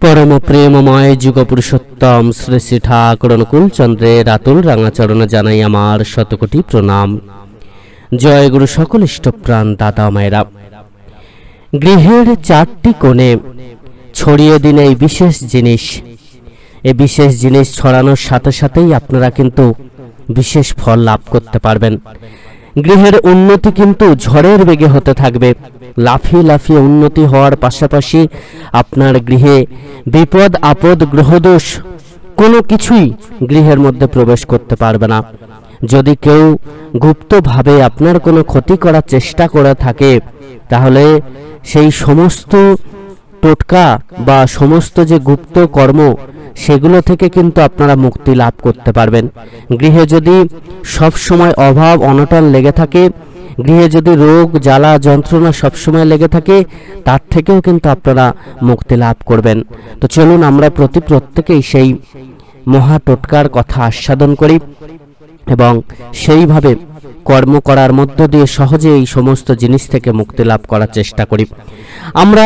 परम प्रेममय जुगपुरुषोत्तम श्री श्री ठाकुर अनुकूल चंद्रेर आतुल रांगा चरण जानाई आमार शतकोटी प्रणाम। जय गुरु सकल इष्टप्राण दादा मायेरा। गृहेर चारटी कोणे छड़िए दिन এই বিশেষ জিনিস। এই বিশেষ জিনিস ছড়ানোর সাথে সাথেই আপনারা কিন্তু বিশেষ ফল লাভ করতে পারবেন। গৃহের উন্নতি কিন্তু ঝড়ের বেগে হতে থাকবে। লাফিয়ে লাফিয়ে উন্নতি হওয়ার পাশাপাশি আপনার গৃহে বিপদ আপদ গ্রহদোষ কোনো কিছুই গৃহের মধ্যে প্রবেশ করতে পারবে না। যদি কেউ গুপ্তভাবে আপনার কোনো ক্ষতি করার চেষ্টা করে থাকে তাহলে সেই সমস্ত টোটকা বা সমস্ত যে গুপ্ত কর্ম সেগুলো থেকে কিন্তু আপনারা মুক্তি লাভ করতে পারবেন। গৃহে যদি সব সময় অভাব অনটন লেগে থাকে, গৃহে যদি রোগ জ্বালা যন্ত্রণা সব সময় লেগে থাকে, তার থেকেও কিন্তু আপনারা মুক্তি লাভ করবেন। তো চলুন আমরা প্রত্যেকেই সেই মহা টোটকার কথা আস্বাদন করি এবং সেইভাবে কর্ম করার মধ্য দিয়ে সহজে এই সমস্ত জিনিস থেকে মুক্তি লাভ করার চেষ্টা করি। আমরা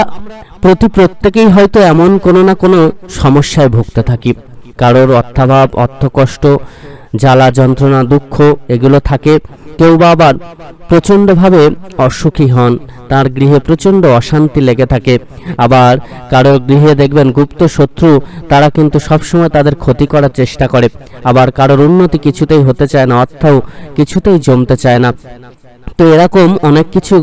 প্রত্যেকেই হয়তো এমন কোনো না কোনো সমস্যায় ভুগতে থাকি। কারোর অর্থাভাব অর্থকষ্ট জ্বালা যন্ত্রণা দুঃখ এগুলো থাকে। কেউ বা আবার প্রচণ্ডভাবে অসুখী হন, তার গৃহে প্রচণ্ড অশান্তি লেগে থাকে। আবার কারোর গৃহে দেখবেন গুপ্ত শত্রু, তারা কিন্তু সবসময় তাদের ক্ষতি করার চেষ্টা করে। আবার কারোর উন্নতি কিছুতেই হতে চায় না, অর্থও কিছুতেই জমতে চায় না। তো এরকম অনেক কিছু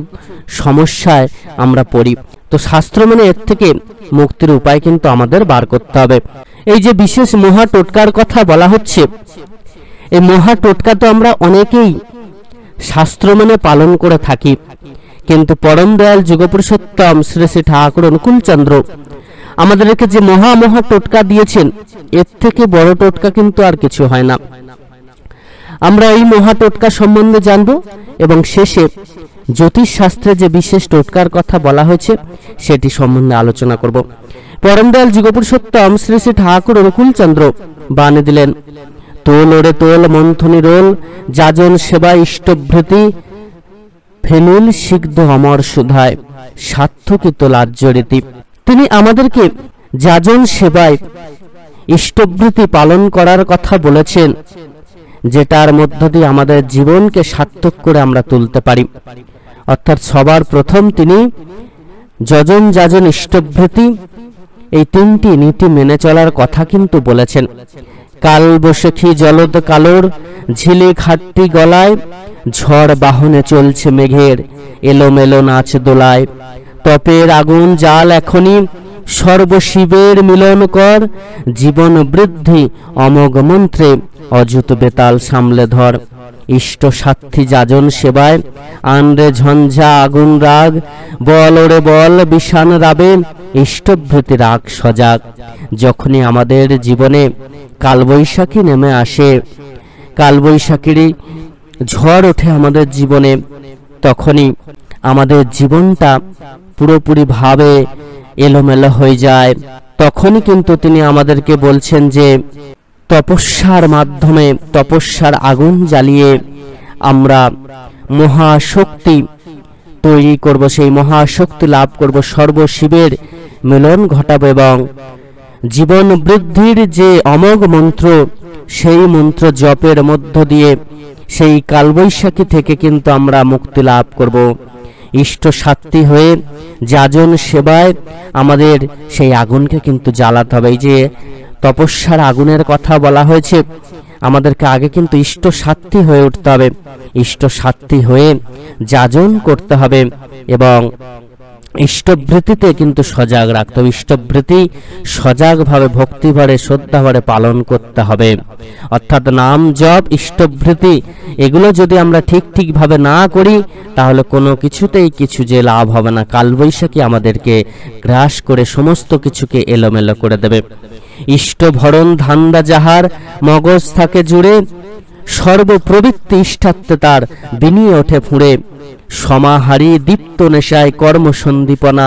সমস্যায় আমরা পড়ি। তো শাস্ত্র মানে এর থেকে মুক্তির উপায় কিন্তু আমাদের বার করতে হবে। এই যে বিশেষ মহা টোটকার কথা বলা হচ্ছে, এই মহা টোটকা তো আমরা অনেকেই শাস্ত্র মানে পালন করে থাকি, কিন্তু পরম দয়াল যুগপুরুষোত্তম শ্রী শ্রী ঠাকুর অনুকূল চন্দ্র আমাদেরকে যে মহা মহা টোটকা দিয়েছেন, এর থেকে বড় টোটকা কিন্তু আর কিছু হয় না। আমরা এই মহা টোটকা সম্বন্ধে জানব এবং শেষে জ্যোতিষ শাস্ত্রে যে বিশেষ টোটকার কথা বলা হয়েছে সেটি সম্বন্ধে আলোচনা করব। পরম দয়াল যুগপুরুষোত্তম শ্রী শ্রী ঠাকুর অনুকূল চন্দ্র বাণী দিলেন, তোল ওরে তোল মন্থনী রোল, যাজন সেবা ইষ্টভৃতি, ফেনুল সিগ্ধ অমর সুধায়, সার্থকিত লাজ্যরীতি। তিনি আমাদেরকে যাজন সেবায় ইষ্টভৃতি পালন করার কথা বলেছেন, যেটার মধ্য দিয়ে আমাদের জীবনকে সার্থক করে আমরা তুলতে পারি। অর্থাৎ সবার প্রথম তিনি যজন যাজন ইষ্টভৃতি এই তিনটি নীতি মেনে চলার কথা কিন্তু বলেছেন। কাল বৈশাখী জলদ কালোর, ঝিলে খাট্টি গলায়, ঝড় বাহনে চলছে মেঘের, এলোমেলো নাচ দোলায়, তপের আগুন জাল এখনই, সর্বশিবের মিলন কর, জীবন বৃদ্ধি অমোঘ মন্ত্রে, অযুত বেতাল সামলে ধর। ইষ্ট সাথী যাজন সেবায়, আনরে ঝঞ্ঝা আগুন রাগ, বল ওরে বল বিষান রাবে, ইষ্টভৃতি রাগ সজাগ। যখনই আমাদের জীবনে কালবৈশাখী নেমে আসে, কালবৈশাখীরই ঝড় ওঠে আমাদের জীবনে, তখনই আমাদের জীবনটা পুরোপুরি ভাবে এলোমেলো হয়ে যায়। তখনই কিন্তু তিনি আমাদেরকে বলছেন যে তপস্যার মাধ্যমে, তপস্যার আগুন জ্বালিয়ে আমরা মহাশক্তি তৈরি করব, সেই মহাশক্তি লাভ করব, সর্বশিবের মিলন ঘটাবো এবং জীবন বৃদ্ধির যে অমোঘ মন্ত্র, সেই মন্ত্র জপের মধ্য দিয়ে সেই কালবৈশাখী থেকে কিন্তু আমরা মুক্তি লাভ করব। ইষ্ট সাথী হয়ে যাজন সেবায় আমাদের সেই আগুনকে কিন্তু জ্বালাতে হবে। এই যে তপস্যার আগুনের কথা বলা হয়েছে, আমাদেরকে আগে কিন্তু ইষ্ট সাথী হয়ে উঠতে হবে, ইষ্ট সাথী হয়ে যাজন করতে হবে এবং ইষ্টভৃতিতে কিন্তু সজাগ রাখতে হবে। ইষ্টভৃতি সজাগভাবে ভক্তিভরে শ্রদ্ধাভরে পালন করতে হবে। অর্থাৎ নাম জপ ইষ্টভৃতি এগুলো যদি আমরা ঠিকভাবে না করি তাহলে কোনো কিছুতেই কিছু যে লাভ হবে না। কালবৈশাখী আমাদেরকে গ্রাস করে সমস্ত কিছুকে এলোমেলো করে দেবে। ইষ্টভরণ ধান্দা যাহার, মগজ থাকে জুড়ে, সর্বপ্রবৃত্তি ইষ্টাত্মে তার বিনিয়ে ওঠে ফুঁড়ে, সমাহারী দীপ্ত নেশায় কর্মসন্দীপনা,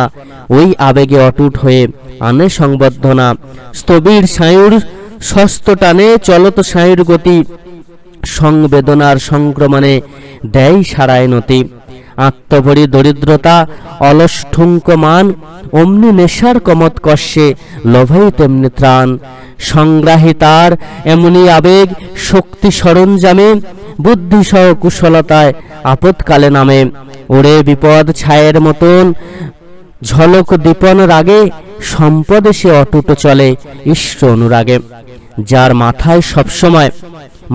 ওই আবেগে অটুট হয়ে আনে সংবর্ধনা। স্থবির সায়ুর সস্ত টানে, চলত সায়ুর গতি, সংবেদনার সংক্রমণে দেয় সারায় নতি। আত্মভরি দরিদ্রতা অলস ঠুঙ্কমান, অমনি নেশার কমত কষে লোভেই তেমনি ত্রাণ। সংগ্রাহিতার এমনি আবেগ শক্তি সরঞ্জামে, বুদ্ধি সহ কুশলতায় আপদকালে নামে। ওরে বিপদ ছায়ের মতন ঝলক দীপন রাগে, সম্পদে সে অটুট চলে ইষ্ট অনুরাগে। যার মাথায় সবসময়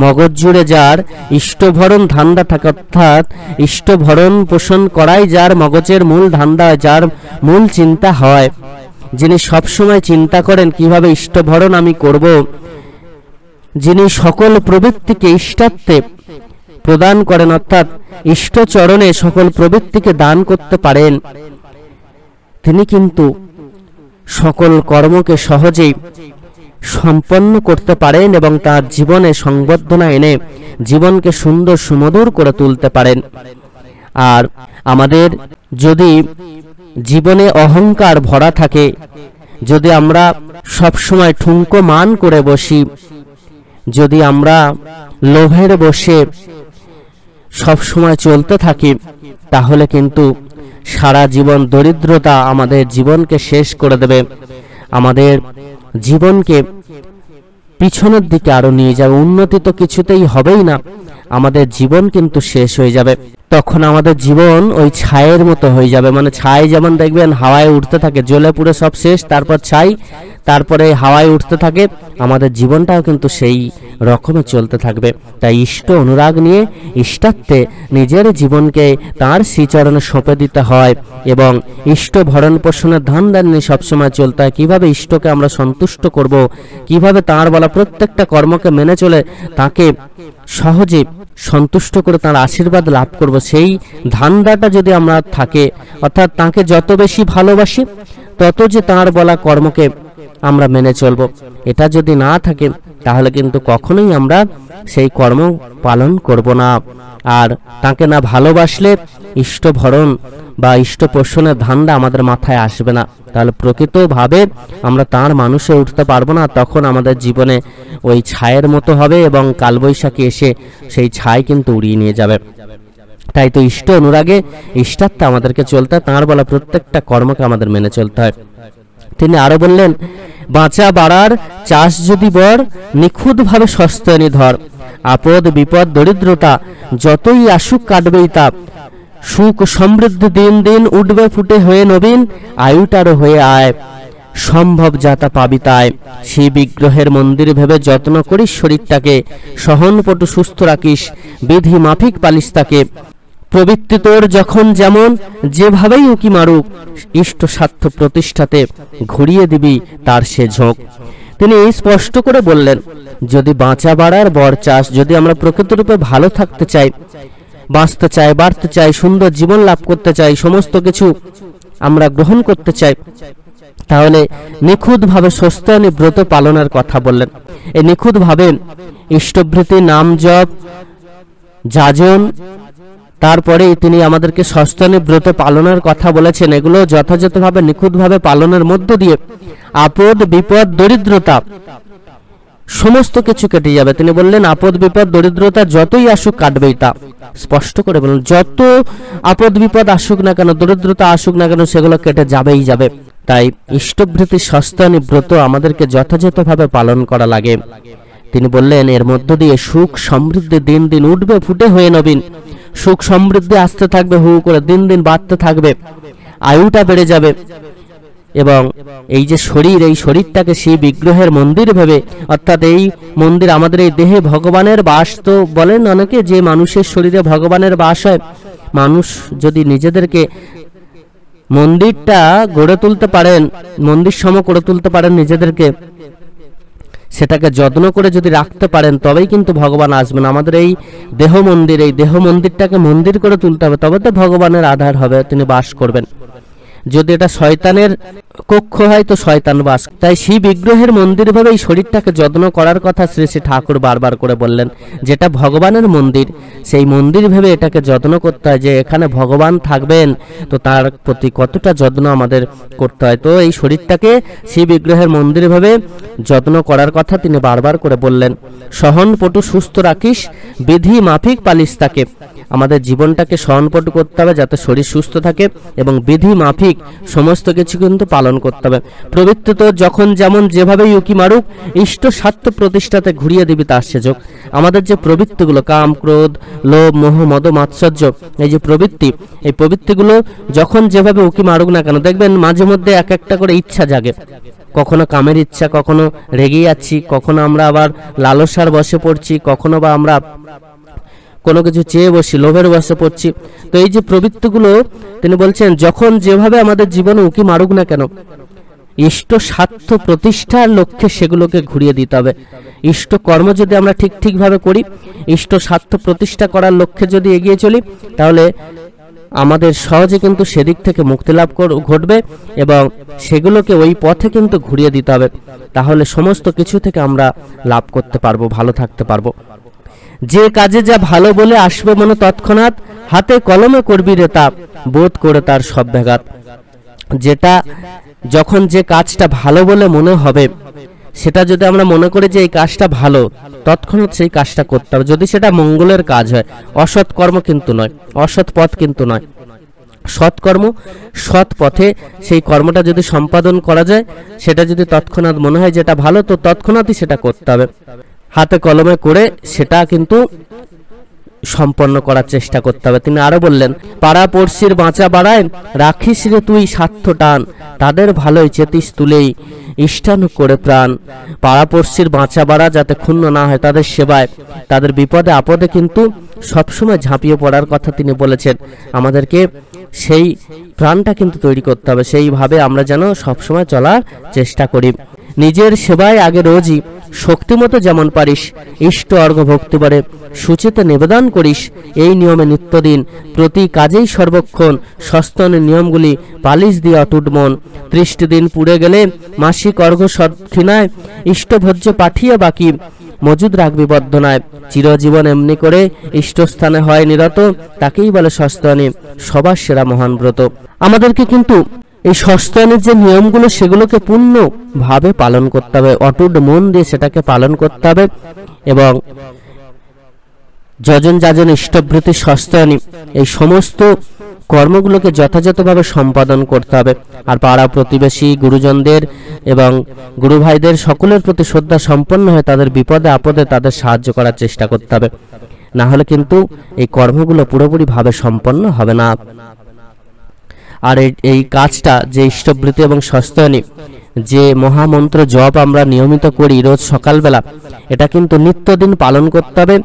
মগজ জুড়ে যার ইষ্টভরণ ধান্দা থাকে, অর্থাৎ ইষ্টভরণ পোষণ করাই যার মগজের মূল ধান্দা, যার মূল চিন্তা হয়, যিনি সবসময় চিন্তা করেন কিভাবে ইষ্টভরণ আমি করব, যিনি সকল প্রবৃত্তিকে ইষ্টার্থে প্রদান করেন, অর্থাৎ ইষ্টচরণে সকল প্রবৃত্তিকে দান করতে পারেন, তিনি কিন্তু সকল কর্মকে সহজেই সম্পন্ন করতে পারেন এবং তার জীবনে সংবর্ধনা এনে জীবনকে সুন্দর সুমধুর করে তুলতে পারেন। আর আমাদের যদি জীবনে অহংকার ভরা থাকে, যদি আমরা সবসময় ঠুনকো মান করে বসি, যদি আমরা লোভের বসে সবসময় চলতে থাকি, তাহলে কিন্তু সারা জীবন দরিদ্রতা আমাদের জীবনকে শেষ করে দেবে, আমাদের জীবনকে পিছনের দিকে আরো নিয়ে যাবে। উন্নতি তো কিছুতেই হবেই না, আমাদের জীবন কিন্তু শেষ হয়ে যাবে। তখন আমাদের জীবন ওই ছায়ের মতো হয়ে যাবে। মানে ছাই যেমন দেখবেন হাওয়ায় উঠতে থাকে, জ্বলে পুড়ে সব শেষ, তারপর ছাই, তারপরে হাওয়ায় উঠতে থাকে, আমাদের জীবনটাও কিন্তু সেই রকমে চলতে থাকবে। তাই ইষ্ট অনুরাগ নিয়ে ইষ্টার্থে নিজের জীবনকে তার শ্রীচরণে সঁপে দিতে হয় এবং ইষ্ট ভরণ পোষণের ধান্দা নিয়ে সবসময় চলতে হয়। কীভাবে ইষ্টকে আমরা সন্তুষ্ট করব, কিভাবে তাঁর বলা প্রত্যেকটা কর্মকে মেনে চলে তাকে সহজে সন্তুষ্ট করে তার আশীর্বাদ লাভ করব, সেই ধান্দাটা যদি আমরা থাকে, অর্থাৎ তাকে যত বেশি ভালোবাসি তত যে তাঁর বলা কর্মকে আমরা মেনে চলব, এটা যদি না থাকে তাহলে কিন্তু কখনোই আমরা সেই কর্ম পালন করব না। আর তাকে না ভালোবাসলে ইষ্ট ভরণ বা ইষ্ট পোষণের ধান্দা আমাদের মাথায় আসবে না, তাহলে প্রকৃতভাবে আমরা তার মানুষে উঠতে পারবো না। তখন আমাদের জীবনে ওই ছায়ের মতো হবে এবং কালবৈশাখী এসে সেই ছাই কিন্তু উড়িয়ে নিয়ে যাবে। তাই তো ইষ্ট অনুরাগে ইষ্টার্থে আমাদেরকে চলতে হয়, তাঁর বলা প্রত্যেকটা কর্মকে আমাদের মেনে চলতে হয়। তিনি আরো বললেন, বাঁচা বাড়ার চাষ যদি বর, নিখুঁত ভাবে সস্তায়নী ধর। আপদ বিপদ দরিদ্রতা যতই আসুক কাটবেই তা, সুখ সমৃদ্ধি দিন দিন উঠবে ফুটে হয়ে নবীন, আয়ুটারও হয়ে আয় সম্ভব যাতা পাবি তাই। সেই বিগ্রহের মন্দির ভেবে যত্ন করিস শরীরটাকে, সহনপটু সুস্থ রাখিস, বিধি মাফিক পালিস তাকে। প্রবৃত্তি তোর যখন যেমন যেভাবেই উঁকি মারুক, ইষ্ট স্বার্থ প্রতিষ্ঠাতে ঘুরিয়ে দিবি তার সে ঝোঁক। তিনি স্পষ্ট করে বললেন, যদি বাঁচা বাড়ার বর চাস, যদি আমরা প্রকৃতরূপে ভালো থাকতে চাই, বাঁচতে চাই, বাড়তে চাই, সুন্দর জীবন লাভ করতে চাই, সমস্ত কিছু আমরা গ্রহণ করতে চাই, তাহলে নিখুঁত ভাবে সস্তায়নী ব্রত পালনের কথা বললেন। এই নিখুঁত ভাবে ইষ্টভৃতি, নাম জপ, যাজন, তারপরে তিনি আমাদেরকে সস্তায়নী ব্রত পালনের কথা বলেছেন। এগুলো যথাযথভাবে নিখুঁতভাবে পালনের মধ্য দিয়ে আপদ বিপদ দরিদ্রতা সমস্ত কিছু কেটে যাবে। তিনি বললেন, আপদ বিপদ দরিদ্রতা যতই আসুক কাটবেই তা। স্পষ্ট করে বললেন, যত আপদ বিপদ আসুক না কেন, দরিদ্রতা আসুক না কেন, সেগুলো কেটে যাবেই যাবে। তাই ইষ্টভৃতি সস্তায়নী ব্রত আমাদেরকে যথাযথভাবে পালন করা লাগে। তিনি বললেন, এর মধ্য দিয়ে সুখ সমৃদ্ধি দিন দিন উঠবে ফুটে হয়ে নবীন। সুখ সমৃদ্ধি আসতে থাকবে, হু করে দিন দিন বাড়তে থাকবে, আয়ুটা বেড়ে যাবে এবং এই যে শরীর, এই শরীরটাকে সেই বিগ্রহের মন্দির ভেবে, অর্থাৎ এই মন্দির আমাদের এই দেহে ভগবানের বাস। তো বলেন অনেকে যে মানুষের শরীরে ভগবানের বাস হয়। মানুষ যদি নিজেদেরকে মন্দিরটা গড়ে তুলতে পারেন, মন্দির সম করে তুলতে পারেন নিজেদেরকে, সেটাকে যত্ন করে যদি রাখতে পারেন, তবেই কিন্তু ভগবান আসবেন। আমাদের এই দেহ মন্দির, এই দেহ মন্দিরটাকে মন্দির করে তুলতে হবে, তবে তো ভগবানের আধার হবে, তিনি বাস করবেন। যদি এটা শয়তানের কক্ষ হয় তো শয়তান বাস। তাই সেই বিগ্রহের মন্দির ভাবে এই শরীরটাকে যত্ন করার কথা শ্রী শ্রী ঠাকুর বারবার করে বললেন। যেটা ভগবানের মন্দির, সেই মন্দির ভেবে এটাকে যত্ন করতে হয়, যে এখানে ভগবান থাকবেন, তো তার প্রতি কতটা যত্ন আমাদের করতে হয়। তো এই শরীরটাকে সেই বিগ্রহের মন্দির ভাবে যত্ন করার কথা তিনি বারবার করে বললেন। সহনপটু সুস্থ রাখিস, বিধি মাফিক পালিস তাকে। আমাদের জীবনটাকে সহনপটু করতে হবে যাতে শরীর সুস্থ থাকে, এবং বিধি মাফিক সমস্ত কিছু কিন্তু পালন করতে হবে। প্রবৃত্তি তো যখন যেমন যেভাবেই উকি মারুক, ইষ্ট স্বার্থ প্রতিষ্ঠাতে ঘুরিয়ে দিবি তার সেযোগ। আমাদের যে প্রবৃত্তিগুলো, কাম ক্রোধ লোভ মোহ মদ মাৎসর্য, এই যে প্রবৃত্তি, এই প্রবৃত্তিগুলো যখন যেভাবে উকি মারুক না কেন, দেখবেন মাঝে মধ্যে এক একটা করে ইচ্ছা জাগে। কখনো কামের ইচ্ছা, কখনো রেগে যাচ্ছি, কখনো আমরা আবার লালসার বসে পড়ছি, কখনো বা আমরা কোনো কিছু চেয়ে বসি, লোভের বসে পড়ছি। তো এই যে প্রবৃত্তিগুলো তিনি বলছেন যখন যেভাবে আমাদের জীবনে উকি মারুক না কেন, ইষ্ট স্বার্থ প্রতিষ্ঠার লক্ষ্যে সেগুলোকে ঘুরিয়ে দিতে হবে। ইষ্ট কর্ম যদি আমরা ঠিকভাবে করি, ইষ্ট স্বার্থ প্রতিষ্ঠা করার লক্ষ্যে যদি এগিয়ে চলি, তাহলে আমাদের সহজে কিন্তু সেদিক থেকে মুক্তিলাভ ঘটবে, এবং সেগুলোকে ওই পথে কিন্তু ঘুরিয়ে দিতে হবে। তাহলে সমস্ত কিছু থেকে আমরা লাভ করতে পারবো, ভালো থাকতে পারবো। যে কাজে যা ভালো বলে আসবে মনে তৎক্ষণাৎ, হাতে কলমে করবি রে তা, বোধ করে তার সব ব্যাঘাত। যেটা যখন যে কাজটা ভালো বলে মনে হবে, সেটা যদি আমরা মনে করি যে এই কাজটা ভালো, তৎক্ষণাৎ সেই কাজটা করতে হবে, যদি সেটা মঙ্গলের কাজ হয়। অসৎ কর্ম কিন্তু নয়, অসৎ পথ কিন্তু নয়, সৎকর্ম, সৎ পথে সেই কর্মটা যদি সম্পাদন করা যায়, সেটা যদি তৎক্ষণাৎ মনে হয় যেটা ভালো, তো তৎক্ষণাৎই সেটা করতে হবে। হাতে কলমে করে সেটা কিন্তু সম্পন্ন করার চেষ্টা করতে হবে। তিনি আরো বললেন, পাড়া পড়শির বাঁচা বাড়ায়, রাখিস রে তুই স্বার্থ টান, তাদের ভালোই চেতিস তুলেই ইষ্টানু করে প্রাণ। পাড়া পড়শির বাঁচা বাড়া যাতে ক্ষুণ্ণ না হয়, তাদের সেবায়, তাদের বিপদে আপদে কিন্তু সবসময় ঝাঁপিয়ে পড়ার কথা তিনি বলেছেন। আমাদেরকে সেই প্রাণটা কিন্তু তৈরি করতে হবে, সেইভাবে আমরা যেন সবসময় চলার চেষ্টা করি। নিজের সেবায় আগে রোজই শক্তিমতো যেমন পারিস, ইষ্ট অর্ঘ্য ভক্তিবারে সূচিতে নিবেদন করিস। এই নিয়মে নিত্যদিন প্রতি কাজেই সর্বক্ষণ সস্তনের নিয়মগুলি পালিশ দিয়ে অটুট মন। 30 দিন পুড়ে গেলে মাসিক অর্ঘ্য সদক্ষিণায় ইষ্টভোজ্য পাঠিয়ে বাকি মজুদ রাখবি বদ্ধনায়। চিরজীবন এমনি করে ইষ্টস্থানে হয় নিরত, তাকেই বলে সস্তনে সবার সেরা মহান ব্রত। আমাদেরকে কিন্তু এই সস্তানের যে নিয়মগুলো, সেগুলোকে পূর্ণভাবে পালন করতে হবে, অটুট মন দিয়ে সেটাকে পালন করতে হবে, এবং যজন যাজন ইষ্টভৃতি সস্তানি, এই সমস্ত কর্মগুলোকে যথাযথভাবে সম্পাদন করতে হবে। আর পাড়া প্রতিবেশী গুরুজনদের এবং গুরু ভাইদের সকলের প্রতি শ্রদ্ধা সম্পন্ন হয়ে তাদের বিপদে আপদে তাদের সাহায্য করার চেষ্টা করতে হবে। না হলে কিন্তু এই কর্মগুলো পুরোপুরিভাবে সম্পন্ন হবে না। আর এই কাজটা, যে ইষ্টভৃতি এবং সস্তায়নী, যে মহামন্ত্র জপ আমরা নিয়মিত করি রোজ সকালবেলা, এটা কিন্তু নিত্যদিন পালন করতে হবে,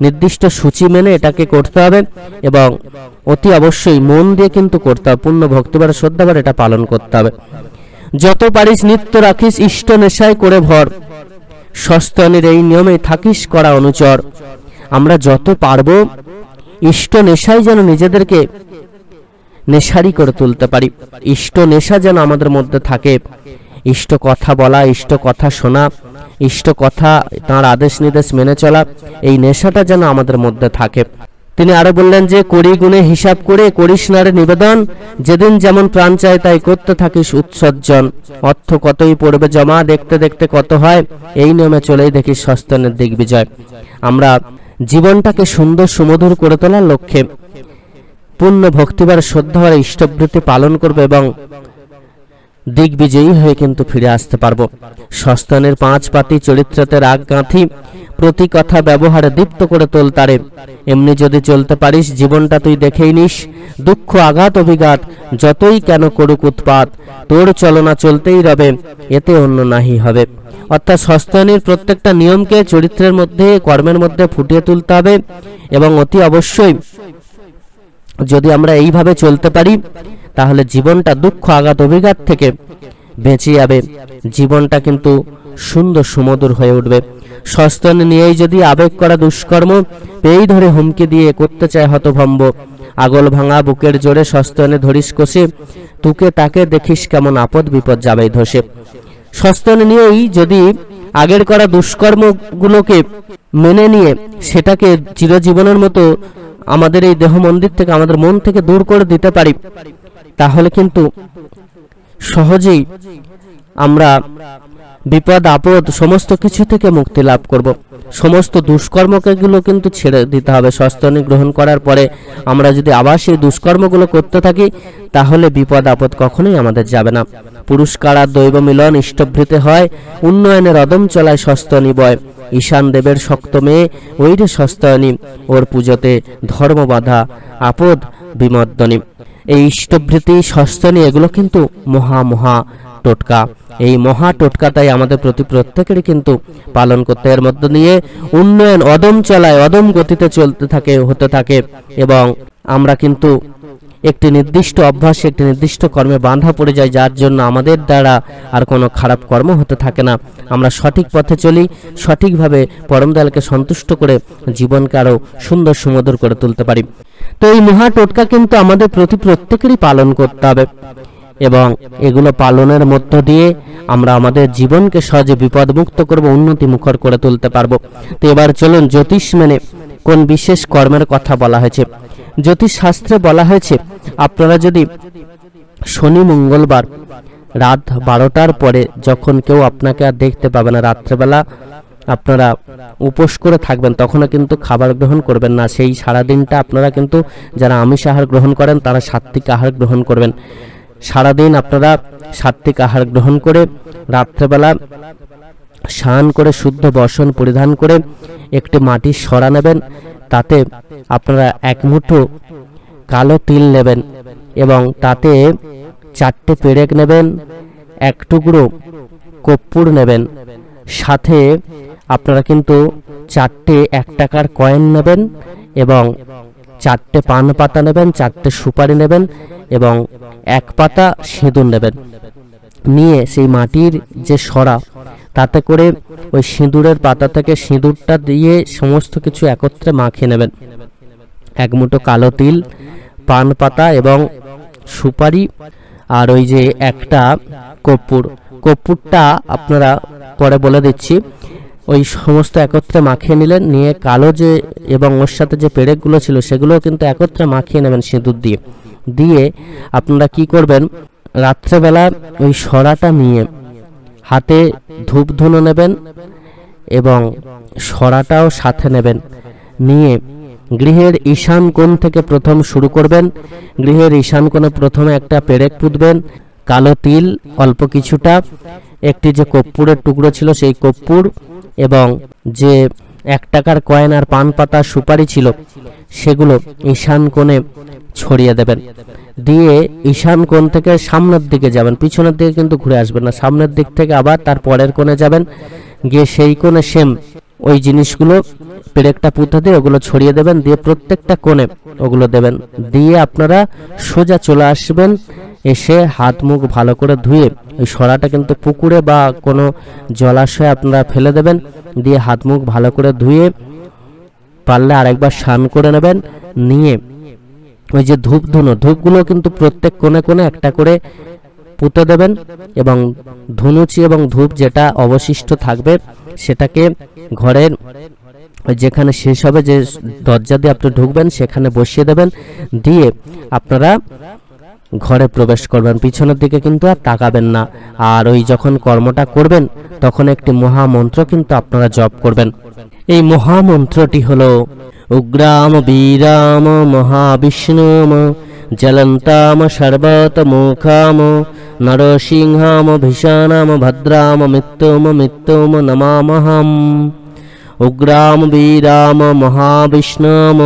নির্দিষ্ট সূচি মেনে এটাকে করতে হবে, এবং অতি অবশ্যই মন দিয়ে কিন্তু করতে হবে, পূর্ণ ভক্তিবার শ্রদ্ধাবার এটা পালন করতে হবে। যত পারিস নিত্য রাখিস ইষ্ট নেশায় করে ভর, সস্তায়নীর এই নিয়মে থাকিস করা অনুচর। আমরা যত পারবো ইষ্ট নেশায় যেন নিজেদেরকে নেশারি করে তুলতে পারি, ইষ্ট নেশা যেন আমাদের মধ্যে থাকে। ইষ্ট কথা বলা, ইষ্ট কথা শোনা, ইষ্ট কথা তাঁর আদেশ নির্দেশ মেনে চলা, এই নেশাটা যেন আমাদের মধ্যে থাকে। তিনি আরো বললেন যে করি গুণে হিসাব করে করিস না রে নিবেদন, যেদিন যেমন প্রাণ চায় তাই করতে থাকিস উৎসর্জন। অর্থ কতই পড়বে জমা, দেখতে দেখতে কত হয়, এই নিয়মে চলেই দেখিস সস্তানের দিগ্বিজয়। আমরা জীবনটাকে সুন্দর সুমধুর করে তোলার লক্ষ্যে পূর্ণ ভক্তিবার শ্রদ্ধার ইষ্টভৃতি পালন করবে এবং দিগ্বিজয়ী হয়ে কিন্তু ফিরে আসতে পারবো। সস্তানের 5 পাতি চরিত্রতে রাগ গাঁথি, প্রতি কথা ব্যবহারে দীপ্ত করে তোল তারে। এমনি যদি চলতে পারিস জীবনটা তুই দেখেই নিস, দুঃখ আঘাত অভিঘাত যতই কেন করুক উৎপাত, তোর চলনা চলতেই রবে, এতে অন্য নাহি হবে। অর্থাৎ সস্তানের প্রত্যেকটা নিয়মকে চরিত্রের মধ্যে, কর্মের মধ্যে ফুটিয়ে তুলতে হবে, এবং অতি অবশ্যই যদি আমরা এইভাবে চলতে পারি, তাহলে জীবনটা দুঃখ আঘাত অভিঘাত থেকে বেঁচে যাবে, জীবনটা কিন্তু সুন্দর সুমধুর হয়ে উঠবে। সস্তান নিয়েই যদি আবেগ করা দুষ্কর্ম পেয়েই ধরে হুমকি দিয়ে করতে চায় হতভম্ব, আগল ভাঙা বুকের জোরে শস্তনে ধরিস কষে, তুকে তাকে দেখিস কেমন আপদ বিপদ যাবেই ধসে। শস্তনে নিয়েই যদি আগের করা দুষ্কর্মগুলোকে মেনে নিয়ে সেটাকে চিরজীবনের মতো আমাদের এই দেহ মন্দির থেকে, আমাদের মন থেকে দূর করে দিতে পারি, তাহলে কিন্তু সহজেই আমরা বিপদ আপদ সমস্ত কিছু থেকে মুক্তি লাভ করব। সমস্ত দুষ্কর্মগুলো কিন্তু ছেড়ে দিতে হবে। শস্তনি গ্রহণ করার পরে আমরা যদি আবার সেই দুষ্কর্মগুলো করতে থাকি, তাহলে বিপদ আপদ কখনোই আমাদের যাবে না। পুরস্কার আর দৈব মিলন ইষ্টভৃতে হয়, উন্নয়নের অদম চলায় শস্তনি বয়। ঈশান দেবের শক্ত মেয়ে ওই রে শস্তনি, ওর পুজোতে ধর্ম বাধা আপদ বিমর্দনী। এই ইষ্টভৃতি শস্তনি এগুলো কিন্তু মহা টোটকা। এই মহা টোটকাটাই আমাদের প্রত্যেকেরই কিন্তু পালন করতে, এর মধ্য দিয়ে উন্নয়ন অদম চলায় অদম গতিতে হতে থাকে এবং আমরা কিন্তু একটি নির্দিষ্ট অভ্যাস, একটি নির্দিষ্ট কর্মে বাঁধা পড়ে যায়, যার জন্য আমাদের দ্বারা আর কোনো খারাপ কর্ম হতে থাকে না। আমরা সঠিক পথে চলি, সঠিকভাবে পরম দয়ালকে সন্তুষ্ট করে জীবনকে আরো সুন্দর সুমধুর করে তুলতে পারি। তো এই মহা টোটকা কিন্তু আমাদের প্রত্যেকেরই পালন করতে হবে এবং এগুলো পালনের মধ্য দিয়ে আমরা আমাদের জীবনকে সহজে বিপদ মুক্ত করব, উন্নতি মুখর করে তুলতে পারবো। তো এবার চলুন জ্যোতিষ মেনে কোন বিশেষ কর্মের কথা বলা হয়েছে। জ্যোতিষ শাস্ত্রে বলা হয়েছে, আপনারা যদি শনি মঙ্গলবার রাত 12টার পরে যখন কেউ আপনাকে আর দেখতে পাবে না, রাত্রেবেলা আপনারা উপোস করে থাকবেন, তখনও কিন্তু খাবার গ্রহণ করবেন না। সেই সারাদিনটা আপনারা কিন্তু যারা আমিষ আহার গ্রহণ করেন তারা সাত্ত্বিক আহার গ্রহণ করবেন। সারাদিন আপনারা সাত্ত্বিক আহার গ্রহণ করে রাত্রেবেলা স্নান করে শুদ্ধ বসন পরিধান করে একটি মাটির সরা নেবেন, তাতে আপনারা এক মুঠো কালো তিল নেবেন এবং তাতে 4টে পেরেক নেবেন, এক টুকরো কর্পূর নেবেন, সাথে আপনারা কিন্তু 4টে 1 টাকার কয়েন নেবেন এবং 4টে পান পাতা নেবেন, 4টে সুপারি নেবেন এবং 1 পাতা সিঁদুর নেবেন। নিয়ে সেই মাটির যে সরা তাতে করে ওই সিঁদুরের পাতা থেকে সিঁদুরটা দিয়ে সমস্ত কিছু একত্রে মাখিয়ে নেবেন। 1 মুঠো কালো তিল, পান পাতা এবং সুপারি আর ওই যে একটা কর্পূরটা আপনারা পরে বলে দিচ্ছি। ওই সমস্ত একত্রে মাখিয়ে নিলেন, নিয়ে কালো যে এবং ওর সাথে যে পেরেকগুলো ছিল সেগুলো কিন্তু একত্রে মাখিয়ে নেবেন সিঁদুর দিয়ে আপনারা কি করবেন, রাত্রেবেলা ওই সরাটা নিয়ে হাতে ধূপ ধুনো নেবেন এবং সরাটাও সাথে নেবেন। নিয়ে গৃহের ঈশান কোণ থেকে প্রথম শুরু করবেন। গৃহের ঈশান কোণে প্রথমে একটা পেরেক পুঁতবেন, কালো তিল অল্প কিছুটা, একটি যে কর্পূরের টুকরো ছিল সেই কর্পূর এবং যে 1 টাকার কয়েন আর পান পাতা সুপারি ছিল সেগুলো ঈশান কোণে ছড়িয়ে দেবেন। দিয়ে ঈশান কোণ থেকে সামনের দিকে যাবেন, পিছনের দিকে কিন্তু ঘুরে আসবেন না, সামনের দিক থেকে আবার তার পরের কোণে যাবেন, গিয়ে সেই কোণে সেম ওই জিনিসগুলো পেরেকটা পুঁতে দিয়ে ওগুলো ছড়িয়ে দেবেন, দিয়ে প্রত্যেকটা কোণে ওগুলো দেবেন। দিয়ে আপনারা সোজা চলে আসবেন, এসে হাত মুখ ভালো করে ধুয়ে ওই সরাটা কিন্তু পুকুরে বা কোনো জলাশয়ে আপনারা ফেলে দেবেন। দিয়ে হাত মুখ ভালো করে ধুয়ে পারলে আরেকবার স্নান করে নেবেন। নিয়ে ওই যে ধূপগুলো কিন্তু প্রত্যেক কোণে কোণে একটা করে পুঁতে দেবেন এবং ধুনুচি এবং ধূপ যেটা অবশিষ্ট থাকবে সেটাকে ঘরের যেখানে শেষ হবে, যে দরজা দিয়ে আপনি ঢুকবেন সেখানে বসিয়ে দেবেন। দিয়ে আপনারা ঘরে প্রবেশ করবেন, পিছনের দিকে কিন্তু আর তাকাবেন না। আর ওই যখন কর্মটা করবেন তখন একটি মহামন্ত্র কিন্তু আপনারা জপ করবেন। এই মহামন্ত্রটি হলো উগ্রাম বীরাম মহাবিষ্ণুম জ্বলন্তাম সর্বতমুখাম নরসিংহাম ভীষণাম ভদ্রাম মৃত্যুম নমামহম। উগ্রাম বীরাম মহাবিষ্ণুম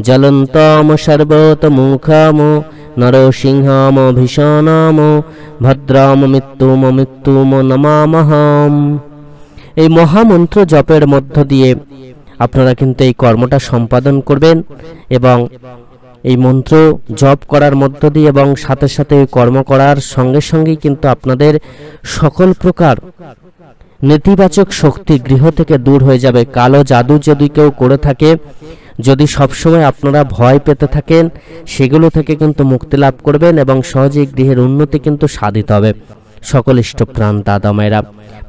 জ্বলন্তাম সর্বতমুখাম নরসিংহাম ভীষণাম ভদ্রাম মৃত্যুম নমামহম। এই মহামন্ত্র জপের মধ্য দিয়ে আপনারা কিন্তু এই কর্মটা সম্পাদন করবেন এবং এই মন্ত্র জপ করার মধ্য দিয়ে এবং সাথে সাথে এই কর্ম করার সঙ্গে সঙ্গেই কিন্তু আপনাদের সকল প্রকার নেতিবাচক শক্তি গৃহ থেকে দূর হয়ে যাবে। কালো জাদু যদি কেউ করে থাকে, যদি সবসময় আপনারা ভয় পেতে থাকেন, সেগুলো থেকে কিন্তু মুক্তি লাভ করবেন এবং সহজেই গৃহের উন্নতি কিন্তু সাধিত হবে। সকল ইষ্টপ্রাণ দাদা মায়েরা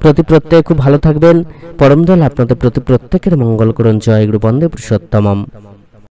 প্রত্যেকে খুব ভালো থাকবেন। পরম দয়াল আপনাদের প্রত্যেকের মঙ্গল করুন। জয় গুরু বন্দে পুরুষোত্তমম।